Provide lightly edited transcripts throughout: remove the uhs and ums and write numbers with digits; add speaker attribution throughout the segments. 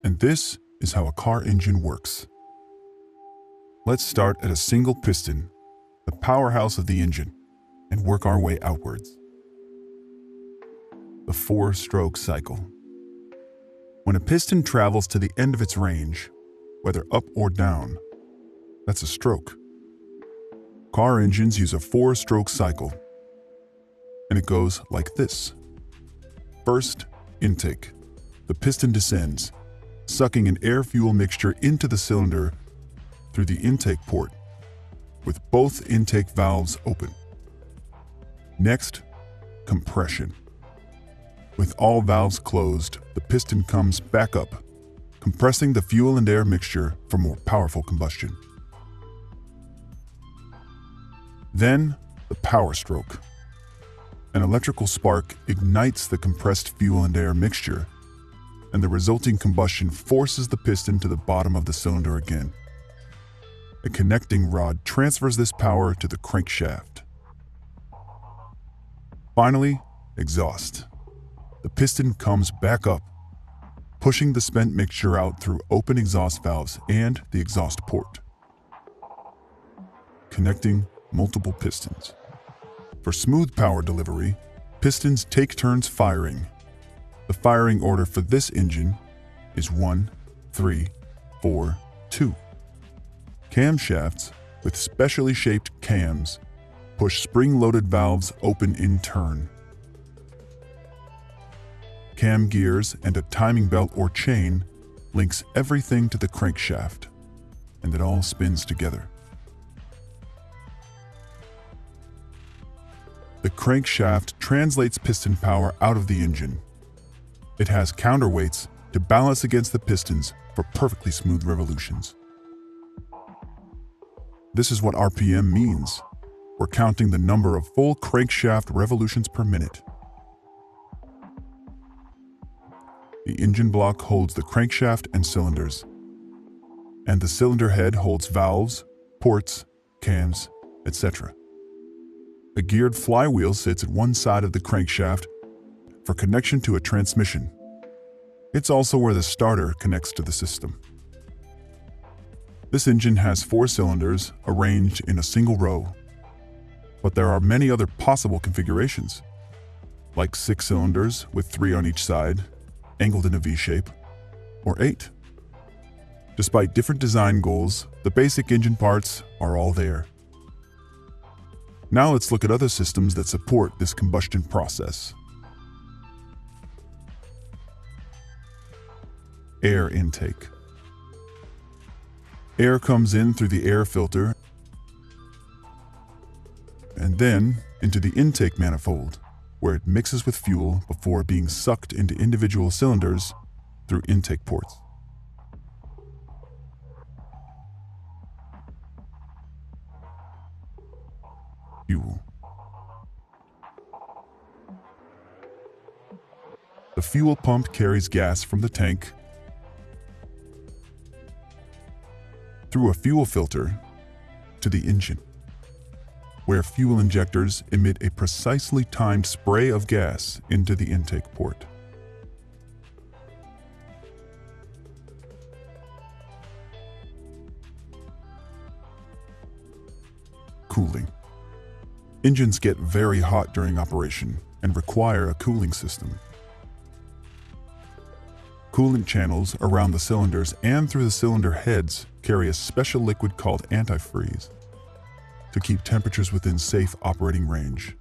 Speaker 1: And this is how a car engine works. Let's start at a single piston, the powerhouse of the engine, and work our way outwards. The four-stroke cycle. When a piston travels to the end of its range, whether up or down, that's a stroke. Car engines use a four-stroke cycle, and it goes like this. First, intake. The piston descends, sucking an air-fuel mixture into the cylinder through the intake port, with both intake valves open. Next, compression. With all valves closed, the piston comes back up, compressing the fuel and air mixture for more powerful combustion. Then, the power stroke. An electrical spark ignites the compressed fuel and air mixture, and the resulting combustion forces the piston to the bottom of the cylinder again. A connecting rod transfers this power to the crankshaft. Finally, exhaust. The piston comes back up, pushing the spent mixture out through open exhaust valves and the exhaust port, connecting multiple pistons. For smooth power delivery, pistons take turns firing. The firing order for this engine is 1, 3, 4, 2. Camshafts with specially shaped cams push spring-loaded valves open in turn. Cam gears and a timing belt or chain links everything to the crankshaft, and it all spins together. The crankshaft translates piston power out of the engine. It has counterweights to balance against the pistons for perfectly smooth revolutions. This is what RPM means. We're counting the number of full crankshaft revolutions per minute. The engine block holds the crankshaft and cylinders, and the cylinder head holds valves, ports, cams, etc. A geared flywheel sits at one side of the crankshaft for connection to a transmission. It's also where the starter connects to the system. This engine has 4 cylinders arranged in a single row, but there are many other possible configurations, like 6 cylinders with 3 on each side, angled in a V-shape, or 8. Despite different design goals, the basic engine parts are all there. Now let's look at other systems that support this combustion process. Air intake. Air comes in through the air filter and then into the intake manifold, where it mixes with fuel before being sucked into individual cylinders through intake ports. Fuel. The fuel pump carries gas from the tank through a fuel filter to the engine, where fuel injectors emit a precisely timed spray of gas into the intake port. Cooling. Engines get very hot during operation and require a cooling system. Coolant channels around the cylinders and through the cylinder heads carry a special liquid called antifreeze to keep temperatures within safe operating range.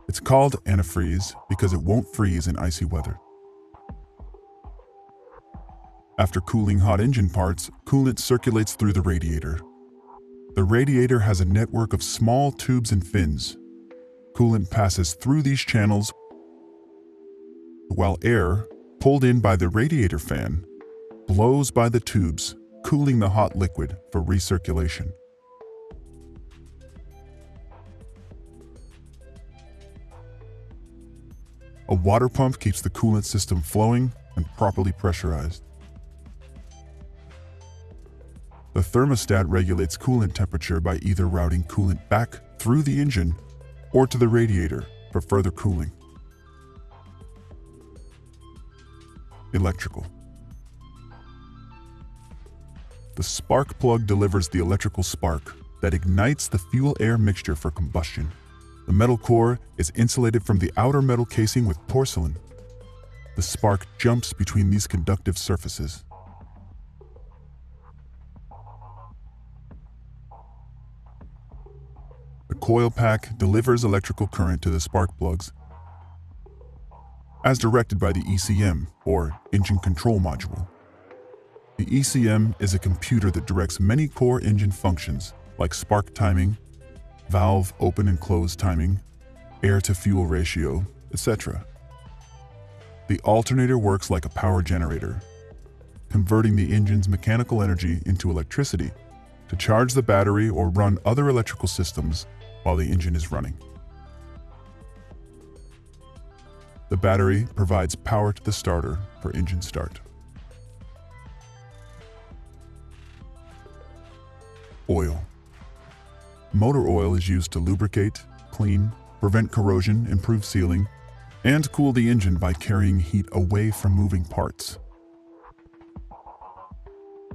Speaker 1: It's called antifreeze because it won't freeze in icy weather. After cooling hot engine parts, coolant circulates through the radiator. The radiator has a network of small tubes and fins. Coolant passes through these channels while air, pulled in by the radiator fan, blows by the tubes, cooling the hot liquid for recirculation. A water pump keeps the coolant system flowing and properly pressurized. The thermostat regulates coolant temperature by either routing coolant back through the engine or to the radiator for further cooling. Electrical. The spark plug delivers the electrical spark that ignites the fuel-air mixture for combustion. The metal core is insulated from the outer metal casing with porcelain. The spark jumps between these conductive surfaces. The coil pack delivers electrical current to the spark plugs as directed by the ECM, or Engine Control Module. The ECM is a computer that directs many core engine functions like spark timing, valve open and close timing, air-to-fuel ratio, etc. The alternator works like a power generator, converting the engine's mechanical energy into electricity to charge the battery or run other electrical systems while the engine is running. The battery provides power to the starter for engine start. Oil. Motor oil is used to lubricate, clean, prevent corrosion, improve sealing, and cool the engine by carrying heat away from moving parts.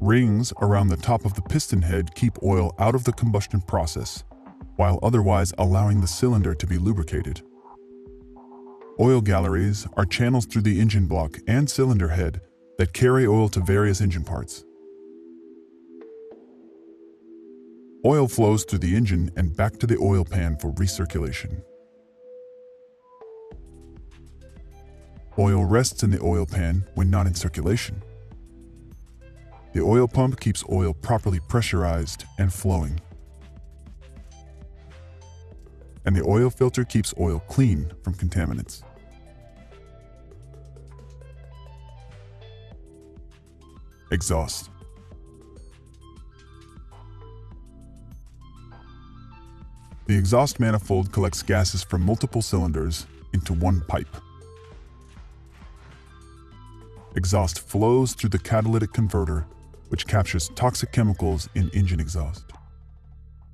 Speaker 1: Rings around the top of the piston head keep oil out of the combustion process, while otherwise allowing the cylinder to be lubricated. Oil galleries are channels through the engine block and cylinder head that carry oil to various engine parts. Oil flows through the engine and back to the oil pan for recirculation. Oil rests in the oil pan when not in circulation. The oil pump keeps oil properly pressurized and flowing. And the oil filter keeps oil clean from contaminants. Exhaust. The exhaust manifold collects gases from multiple cylinders into one pipe. Exhaust flows through the catalytic converter, which captures toxic chemicals in engine exhaust,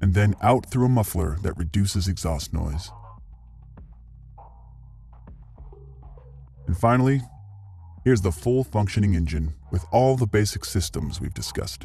Speaker 1: and then out through a muffler that reduces exhaust noise. And finally, here's the full functioning engine with all the basic systems we've discussed.